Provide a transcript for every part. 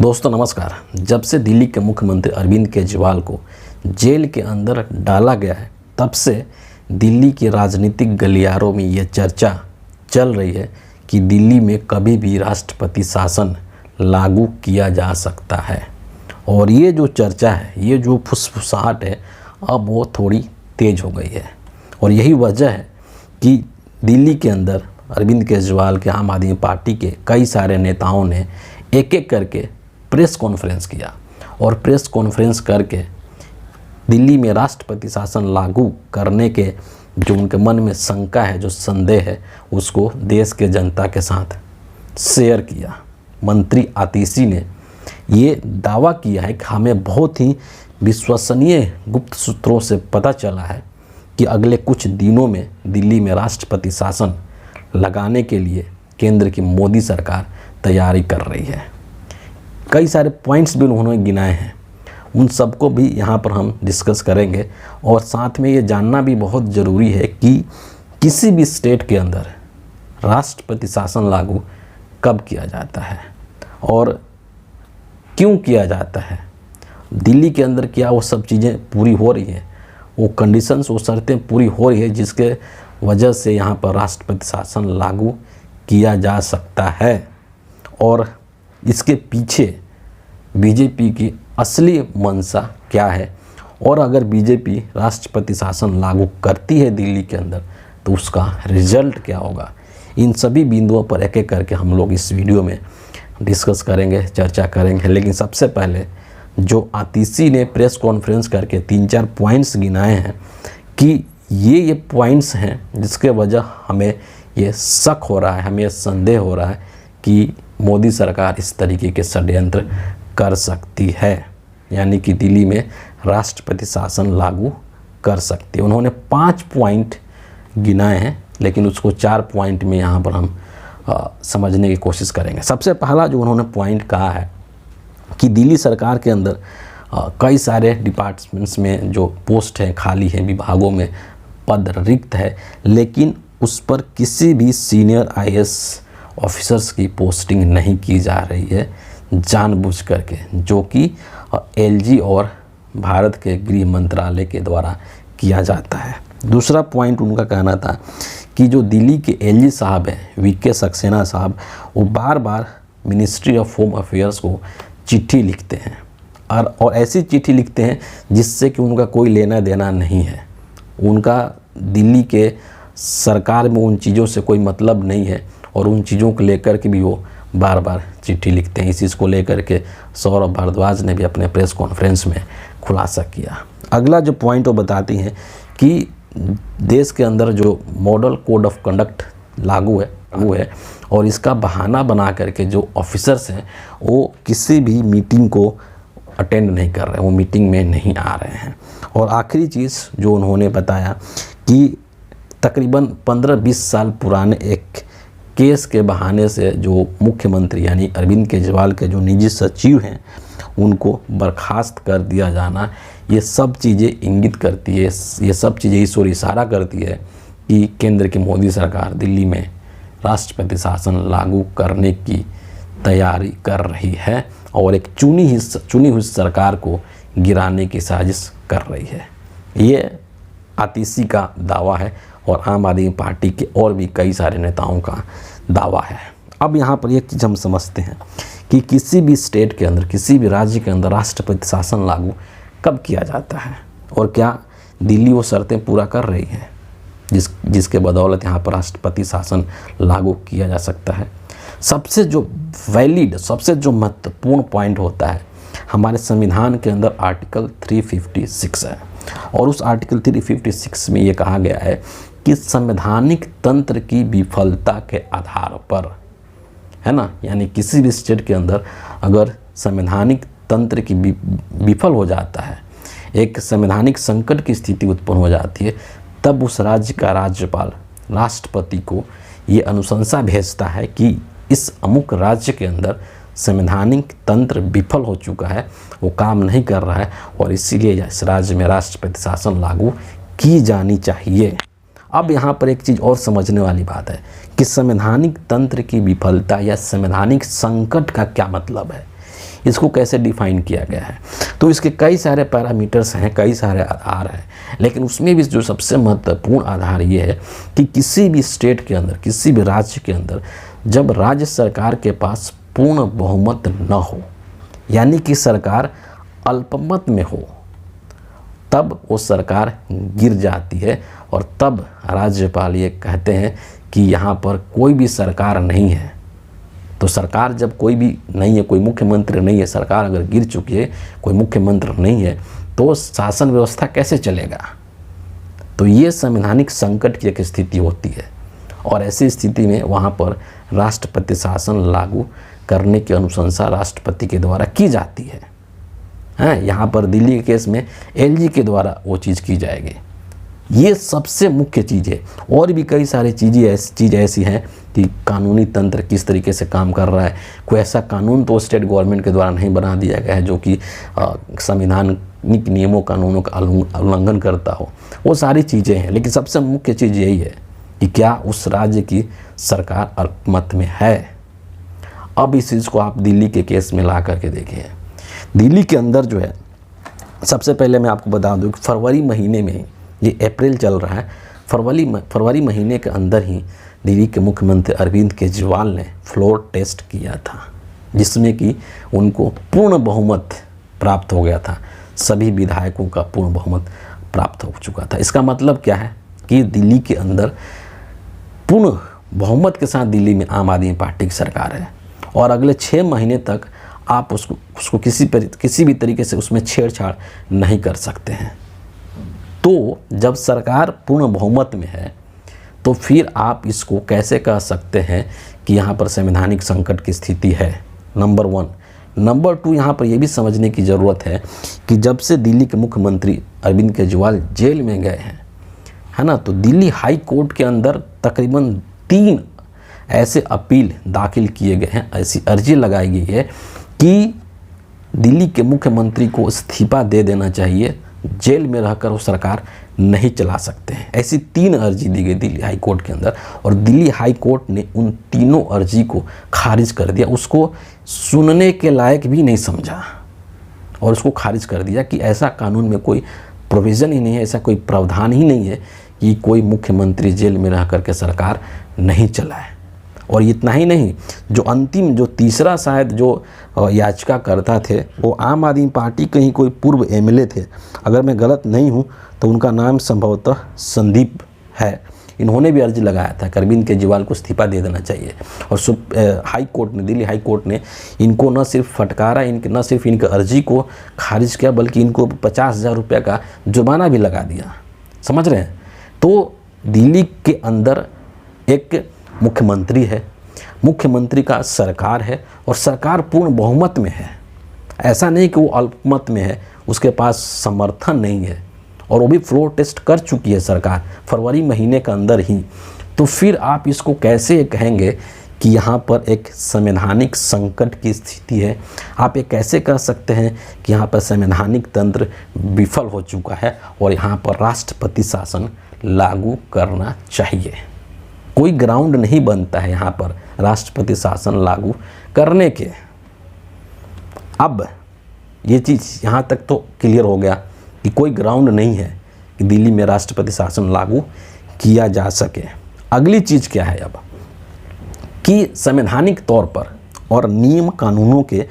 दोस्तों नमस्कार। जब से दिल्ली के मुख्यमंत्री अरविंद केजरीवाल को जेल के अंदर डाला गया है, तब से दिल्ली के राजनीतिक गलियारों में ये चर्चा चल रही है कि दिल्ली में कभी भी राष्ट्रपति शासन लागू किया जा सकता है। और ये जो चर्चा है, ये जो फुसफुसाहट है, अब वो थोड़ी तेज़ हो गई है। और यही वजह है कि दिल्ली के अंदर अरविंद केजरीवाल के आम आदमी पार्टी के कई सारे नेताओं ने एक एक करके प्रेस कॉन्फ्रेंस किया और प्रेस कॉन्फ्रेंस करके दिल्ली में राष्ट्रपति शासन लागू करने के जो उनके मन में शंका है, जो संदेह है, उसको देश के जनता के साथ शेयर किया। मंत्री आतिशी ने ये दावा किया है कि हमें बहुत ही विश्वसनीय गुप्त सूत्रों से पता चला है कि अगले कुछ दिनों में दिल्ली में राष्ट्रपति शासन लगाने के लिए केंद्र की मोदी सरकार तैयारी कर रही है। कई सारे पॉइंट्स भी उन्होंने गिनाए हैं, उन सबको भी यहाँ पर हम डिस्कस करेंगे। और साथ में ये जानना भी बहुत ज़रूरी है कि किसी भी स्टेट के अंदर राष्ट्रपति शासन लागू कब किया जाता है और क्यों किया जाता है। दिल्ली के अंदर क्या वो सब चीज़ें पूरी हो रही हैं, वो कंडीशंस, वो शर्तें पूरी हो रही है जिसके वजह से यहाँ पर राष्ट्रपति शासन लागू किया जा सकता है। और इसके पीछे बीजेपी की असली मंशा क्या है, और अगर बीजेपी राष्ट्रपति शासन लागू करती है दिल्ली के अंदर तो उसका रिजल्ट क्या होगा, इन सभी बिंदुओं पर एक एक करके हम लोग इस वीडियो में डिस्कस करेंगे, चर्चा करेंगे। लेकिन सबसे पहले जो आतिशी ने प्रेस कॉन्फ्रेंस करके 3-4 पॉइंट्स गिनाए हैं कि ये पॉइंट्स हैं जिसके वजह हमें ये शक हो रहा है, हमें संदेह हो रहा है कि मोदी सरकार इस तरीके के षड्यंत्र कर सकती है, यानी कि दिल्ली में राष्ट्रपति शासन लागू कर सकती है। उन्होंने 5 पॉइंट गिनाए हैं, लेकिन उसको 4 पॉइंट में यहाँ पर हम समझने की कोशिश करेंगे। सबसे पहला जो उन्होंने पॉइंट कहा है कि दिल्ली सरकार के अंदर कई सारे डिपार्टमेंट्स में जो पोस्ट हैं खाली हैं, विभागों में पद रिक्त है, लेकिन उस पर किसी भी सीनियर IAS ऑफिसर्स की पोस्टिंग नहीं की जा रही है जानबूझ करके, जो कि LG और भारत के गृह मंत्रालय के द्वारा किया जाता है। दूसरा पॉइंट उनका कहना था कि जो दिल्ली के LG साहब हैं, VK सक्सेना साहब, वो बार बार मिनिस्ट्री ऑफ होम अफेयर्स को चिट्ठी लिखते हैं और ऐसी चिट्ठी लिखते हैं जिससे कि उनका कोई लेना देना नहीं है, उनका दिल्ली के सरकार में उन चीज़ों से कोई मतलब नहीं है और उन चीज़ों को लेकर के भी वो बार बार चिट्ठी लिखते हैं। इस चीज़ को लेकर के सौरभ भारद्वाज ने भी अपने प्रेस कॉन्फ्रेंस में खुलासा किया। अगला जो पॉइंट वो बताती हैं कि देश के अंदर जो मॉडल कोड ऑफ कंडक्ट लागू है और इसका बहाना बना करके जो ऑफिसर्स हैं वो किसी भी मीटिंग को अटेंड नहीं कर रहे हैं, वो मीटिंग में नहीं आ रहे हैं। और आखिरी चीज़ जो उन्होंने बताया कि तकरीबन 15-20 साल पुराने एक केस के बहाने से जो मुख्यमंत्री यानी अरविंद केजरीवाल के जो निजी सचिव हैं उनको बर्खास्त कर दिया जाना, ये सब चीज़ें इंगित करती है, ये सब चीज़ें इस ओर इशारा करती है कि केंद्र की मोदी सरकार दिल्ली में राष्ट्रपति शासन लागू करने की तैयारी कर रही है और एक चुनी हुई सरकार को गिराने की साजिश कर रही है। ये आतिशी का दावा है और आम आदमी पार्टी के और भी कई सारे नेताओं का दावा है। अब यहाँ पर एक चीज़ हम समझते हैं कि किसी भी स्टेट के अंदर, किसी भी राज्य के अंदर राष्ट्रपति शासन लागू कब किया जाता है और क्या दिल्ली वो शर्तें पूरा कर रही है जिसके बदौलत यहाँ पर राष्ट्रपति शासन लागू किया जा सकता है। सबसे जो वैलिड, सबसे जो महत्वपूर्ण पॉइंट होता है, हमारे संविधान के अंदर आर्टिकल 356 है और उस आर्टिकल 356 में ये कहा गया है कि संवैधानिक तंत्र की विफलता के आधार पर, है ना, यानी किसी भी स्टेट के अंदर अगर संवैधानिक तंत्र की विफल हो जाता है, एक संवैधानिक संकट की स्थिति उत्पन्न हो जाती है, तब उस राज्य का राज्यपाल राष्ट्रपति को ये अनुशंसा भेजता है कि इस अमुक राज्य के अंदर संवैधानिक तंत्र विफल हो चुका है, वो काम नहीं कर रहा है और इसीलिए इस राज्य में राष्ट्रपति शासन लागू की जानी चाहिए। अब यहाँ पर एक चीज़ और समझने वाली बात है कि संवैधानिक तंत्र की विफलता या संवैधानिक संकट का क्या मतलब है, इसको कैसे डिफाइन किया गया है। तो इसके कई सारे पैरामीटर्स हैं, कई सारे आधार हैं, लेकिन उसमें भी जो सबसे महत्वपूर्ण आधार ये है कि किसी भी स्टेट के अंदर, किसी भी राज्य के अंदर जब राज्य सरकार के पास पूर्ण बहुमत न हो, यानी कि सरकार अल्पमत में हो, तब वो सरकार गिर जाती है और तब राज्यपाल ये कहते हैं कि यहाँ पर कोई भी सरकार नहीं है। तो सरकार जब कोई भी नहीं है, कोई मुख्यमंत्री नहीं है, सरकार अगर गिर चुकी है, कोई मुख्यमंत्री नहीं है, तो शासन व्यवस्था कैसे चलेगा। तो ये संवैधानिक संकट की एक स्थिति होती है और ऐसी स्थिति में वहाँ पर राष्ट्रपति शासन लागू करने की अनुशंसा राष्ट्रपति के द्वारा की जाती है। यहाँ पर दिल्ली के केस में एलजी के द्वारा वो चीज़ की जाएगी। ये सबसे मुख्य चीज़ है। और भी कई सारी चीज़ें ऐसी हैं कि कानूनी तंत्र किस तरीके से काम कर रहा है। कोई ऐसा कानून तो स्टेट गवर्नमेंट के द्वारा नहीं बना दिया गया है जो कि संवैधानिक नियमों कानूनों का उल्लंघन करता हो। वो सारी चीज़ें हैं, लेकिन सबसे मुख्य चीज़ यही है कि क्या उस राज्य की सरकार अल्पमत में है। अब इस चीज़ को आप दिल्ली के केस में ला करके देखिए। दिल्ली के अंदर जो है, सबसे पहले मैं आपको बता दूं कि फरवरी महीने में, ये अप्रैल चल रहा है, फरवरी महीने के अंदर ही दिल्ली के मुख्यमंत्री अरविंद केजरीवाल ने फ्लोर टेस्ट किया था, जिसमें कि उनको पूर्ण बहुमत प्राप्त हो गया था। सभी विधायकों का पूर्ण बहुमत प्राप्त हो चुका था। इसका मतलब क्या है कि दिल्ली के अंदर पूर्ण बहुमत के साथ दिल्ली में आम आदमी पार्टी की सरकार है और अगले 6 महीने तक आप उसको किसी भी तरीके से उसमें छेड़छाड़ नहीं कर सकते हैं। तो जब सरकार पूर्ण बहुमत में है तो फिर आप इसको कैसे कह सकते हैं कि यहाँ पर संवैधानिक संकट की स्थिति है, नंबर 1। नंबर 2, यहाँ पर यह भी समझने की ज़रूरत है कि जब से दिल्ली के मुख्यमंत्री अरविंद केजरीवाल जेल में गए हैं, है ना, तो दिल्ली हाई कोर्ट के अंदर तकरीबन 3 ऐसे अपील दाखिल किए गए हैं, ऐसी अर्जी लगाई गई है कि दिल्ली के मुख्यमंत्री को इस्तीफा दे देना चाहिए, जेल में रहकर वो सरकार नहीं चला सकते हैं। ऐसी 3 अर्जी दी गई दिल्ली हाई कोर्ट के अंदर और दिल्ली हाई कोर्ट ने उन तीनों अर्जी को खारिज कर दिया। उसको सुनने के लायक भी नहीं समझा और उसको खारिज कर दिया कि ऐसा कानून में कोई प्रोविज़न ही नहीं है, ऐसा कोई प्रावधान ही नहीं है कि कोई मुख्यमंत्री जेल में रह करके सरकार नहीं चलाए। और इतना ही नहीं, जो अंतिम, जो तीसरा शायद जो याचिकाकर्ता थे, वो आम आदमी पार्टी के ही कोई पूर्व एमएलए थे। अगर मैं गलत नहीं हूँ तो उनका नाम संभवतः संदीप है। इन्होंने भी अर्जी लगाया था कि अरविंद केजरीवाल को इस्तीफा दे देना चाहिए और हाई कोर्ट ने, दिल्ली हाई कोर्ट ने इनको न सिर्फ फटकारा, न सिर्फ इनकी अर्जी को खारिज किया, बल्कि इनको 50,000 रुपये का जुर्माना भी लगा दिया। समझ रहे हैं। तो दिल्ली के अंदर एक मुख्यमंत्री है, मुख्यमंत्री का सरकार है और सरकार पूर्ण बहुमत में है। ऐसा नहीं कि वो अल्पमत में है, उसके पास समर्थन नहीं है और वो भी फ्लोर टेस्ट कर चुकी है सरकार फरवरी महीने के अंदर ही। तो फिर आप इसको कैसे कहेंगे कि यहाँ पर एक संवैधानिक संकट की स्थिति है। आप ये कैसे कह सकते हैं कि यहाँ पर संवैधानिक तंत्र विफल हो चुका है और यहाँ पर राष्ट्रपति शासन लागू करना चाहिए। कोई ग्राउंड नहीं बनता है यहाँ पर राष्ट्रपति शासन लागू करने के। अब ये चीज़ यहाँ तक तो क्लियर हो गया कि कोई ग्राउंड नहीं है कि दिल्ली में राष्ट्रपति शासन लागू किया जा सके। अगली चीज़ क्या है अब कि संवैधानिक तौर पर और नियम कानूनों के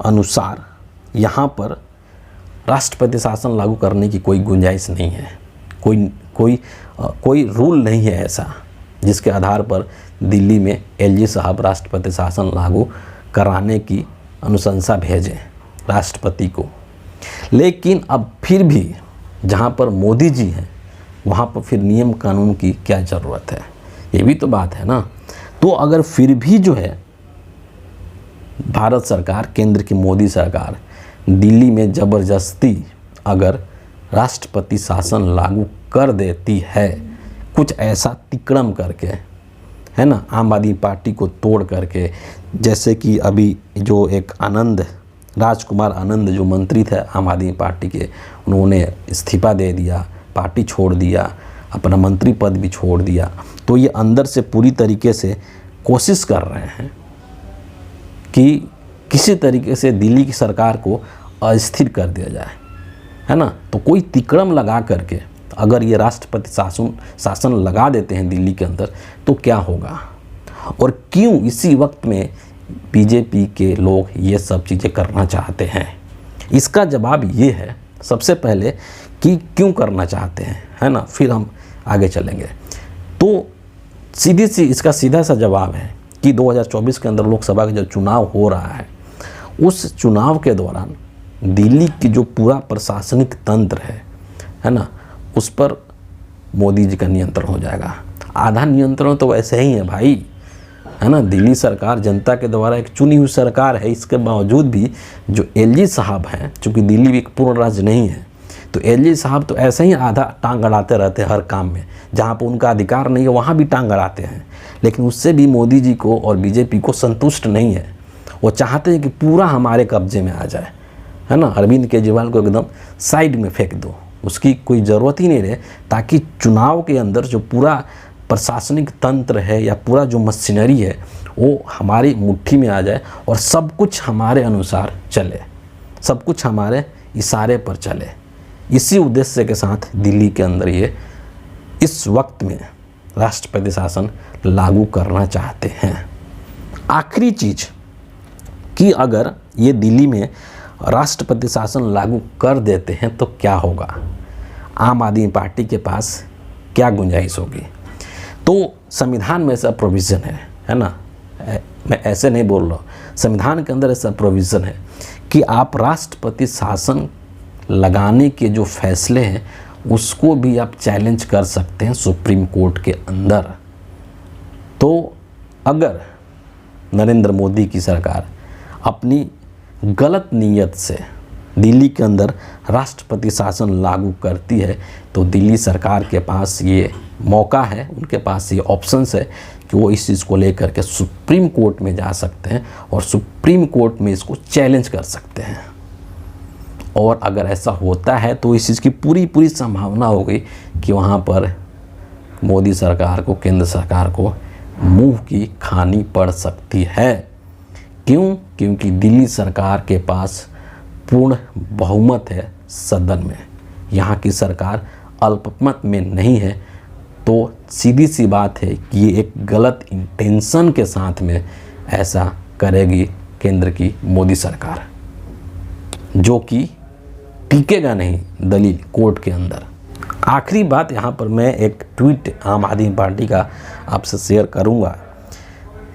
अनुसार यहाँ पर राष्ट्रपति शासन लागू करने की कोई गुंजाइश नहीं है। कोई रूल नहीं है ऐसा जिसके आधार पर दिल्ली में एलजी साहब राष्ट्रपति शासन लागू कराने की अनुशंसा भेजें राष्ट्रपति को। लेकिन अब फिर भी जहाँ पर मोदी जी हैं वहाँ पर फिर नियम कानून की क्या ज़रूरत है, ये भी तो बात है ना। तो अगर फिर भी जो है भारत सरकार, केंद्र की मोदी सरकार दिल्ली में ज़बरदस्ती अगर राष्ट्रपति शासन लागू कर देती है, कुछ ऐसा तिकड़म करके, है ना, आम आदमी पार्टी को तोड़ करके, जैसे कि अभी जो एक राजकुमार आनंद जो मंत्री थे आम आदमी पार्टी के, उन्होंने इस्तीफा दे दिया, पार्टी छोड़ दिया अपना मंत्री पद भी छोड़ दिया। तो ये अंदर से पूरी तरीके से कोशिश कर रहे हैं कि किसी तरीके से दिल्ली की सरकार को अस्थिर कर दिया जाए, है ना। तो कोई तिकड़म लगा करके अगर ये राष्ट्रपति शासन लगा देते हैं दिल्ली के अंदर तो क्या होगा, और क्यों इसी वक्त में बीजेपी के लोग ये सब चीज़ें करना चाहते हैं। इसका जवाब ये है सबसे पहले कि क्यों करना चाहते हैं, है ना, फिर हम आगे चलेंगे। तो इसका सीधा सा जवाब है कि 2024 के अंदर लोकसभा का जो चुनाव हो रहा है, उस चुनाव के दौरान दिल्ली की जो पूरा प्रशासनिक तंत्र है ना, उस पर मोदी जी का नियंत्रण हो जाएगा। आधा नियंत्रण तो वैसे ही है भाई, है ना। दिल्ली सरकार जनता के द्वारा एक चुनी हुई सरकार है, इसके बावजूद भी जो एलजी साहब हैं, चूँकि दिल्ली भी एक पूर्ण राज्य नहीं है, तो एलजी साहब तो ऐसे ही आधा टांग अड़ाते रहते हैं हर काम में, जहाँ पर उनका अधिकार नहीं है वहाँ भी टांग अड़ाते हैं। लेकिन उससे भी मोदी जी को और बीजेपी को संतुष्ट नहीं है, वो चाहते हैं कि पूरा हमारे कब्जे में आ जाए, है ना। अरविंद केजरीवाल को एकदम साइड में फेंक दो, उसकी कोई ज़रूरत ही नहीं रहे, ताकि चुनाव के अंदर जो पूरा प्रशासनिक तंत्र है या पूरा जो मशीनरी है वो हमारी मुट्ठी में आ जाए और सब कुछ हमारे अनुसार चले, सब कुछ हमारे इशारे पर चले। इसी उद्देश्य के साथ दिल्ली के अंदर ये इस वक्त में राष्ट्रपति शासन लागू करना चाहते हैं। आखिरी चीज़ कि अगर ये दिल्ली में राष्ट्रपति शासन लागू कर देते हैं तो क्या होगा, आम आदमी पार्टी के पास क्या गुंजाइश होगी। तो संविधान में ऐसा प्रोविज़न है ना, मैं ऐसे नहीं बोल रहा हूँ, संविधान के अंदर ऐसा प्रोविज़न है कि आप राष्ट्रपति शासन लगाने के जो फैसले हैं उसको भी आप चैलेंज कर सकते हैं सुप्रीम कोर्ट के अंदर। तो अगर नरेंद्र मोदी की सरकार अपनी गलत नीयत से दिल्ली के अंदर राष्ट्रपति शासन लागू करती है तो दिल्ली सरकार के पास ये मौका है, उनके पास ये ऑप्शंस है कि वो इस चीज़ को लेकर के सुप्रीम कोर्ट में जा सकते हैं और सुप्रीम कोर्ट में इसको चैलेंज कर सकते हैं। और अगर ऐसा होता है तो इस चीज़ की पूरी संभावना हो गई कि वहाँ पर मोदी सरकार को, केंद्र सरकार को मुंह की खानी पड़ सकती है। क्यों? क्योंकि दिल्ली सरकार के पास पूर्ण बहुमत है सदन में, यहाँ की सरकार अल्पमत में नहीं है। तो सीधी सी बात है कि ये एक गलत इंटेंशन के साथ में ऐसा करेगी केंद्र की मोदी सरकार, जो कि टिकेगा नहीं दलील कोर्ट के अंदर। आखिरी बात यहाँ पर मैं एक ट्वीट आम आदमी पार्टी का आपसे शेयर करूँगा,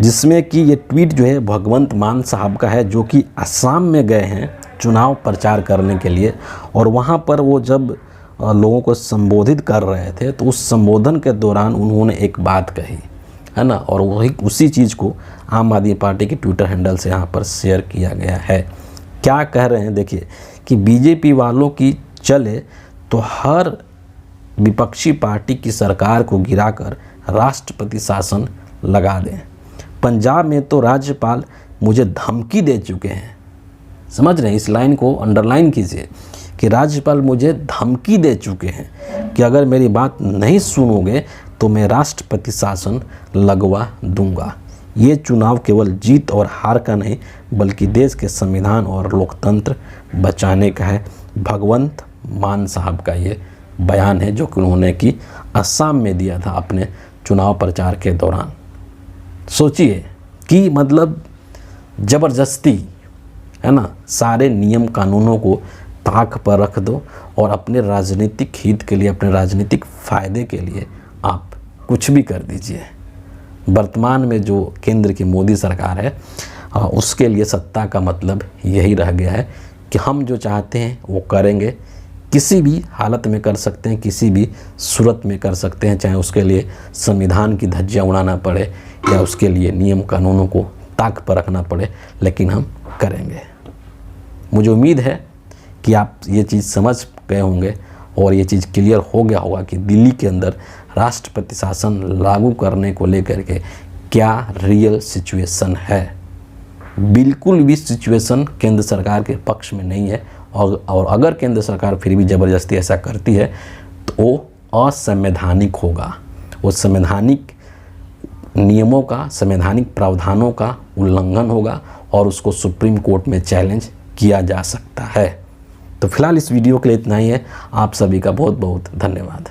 जिसमें कि ये ट्वीट जो है भगवंत मान साहब का है, जो कि असम में गए हैं चुनाव प्रचार करने के लिए। और वहाँ पर वो जब लोगों को संबोधित कर रहे थे तो उस संबोधन के दौरान उन्होंने एक बात कही, है ना, और वही उसी चीज़ को आम आदमी पार्टी के ट्विटर हैंडल से यहाँ पर शेयर किया गया है। क्या कह रहे हैं देखिए कि बीजेपी वालों की चले तो हर विपक्षी पार्टी की सरकार को गिराकर राष्ट्रपति शासन लगा दें। पंजाब में तो राज्यपाल मुझे धमकी दे चुके हैं, समझ रहे हैं, इस लाइन को अंडरलाइन कीजिए कि राज्यपाल मुझे धमकी दे चुके हैं कि अगर मेरी बात नहीं सुनोगे तो मैं राष्ट्रपति शासन लगवा दूंगा। ये चुनाव केवल जीत और हार का नहीं बल्कि देश के संविधान और लोकतंत्र बचाने का है। भगवंत मान साहब का ये बयान है जो कि उन्होंने कि असम में दिया था अपने चुनाव प्रचार के दौरान। सोचिए कि मतलब ज़बरदस्ती, है ना, सारे नियम कानूनों को ताक पर रख दो और अपने राजनीतिक हित के लिए, अपने राजनीतिक फ़ायदे के लिए आप कुछ भी कर दीजिए। वर्तमान में जो केंद्र की मोदी सरकार है उसके लिए सत्ता का मतलब यही रह गया है कि हम जो चाहते हैं वो करेंगे, किसी भी हालत में कर सकते हैं, किसी भी सूरत में कर सकते हैं, चाहे उसके लिए संविधान की धज्जियाँ उड़ाना पड़े या उसके लिए नियम कानूनों को ताक पर रखना पड़े, लेकिन हम करेंगे। मुझे उम्मीद है कि आप ये चीज़ समझ गए होंगे और ये चीज़ क्लियर हो गया होगा कि दिल्ली के अंदर राष्ट्रपति शासन लागू करने को लेकर के क्या रियल सिचुएशन है। बिल्कुल भी सिचुएशन केंद्र सरकार के पक्ष में नहीं है और अगर केंद्र सरकार फिर भी ज़बरदस्ती ऐसा करती है तो वो असंवैधानिक होगा, वो संवैधानिक नियमों का, संवैधानिक प्रावधानों का उल्लंघन होगा और उसको सुप्रीम कोर्ट में चैलेंज किया जा सकता है। तो फिलहाल इस वीडियो के लिए इतना ही है। आप सभी का बहुत बहुत धन्यवाद।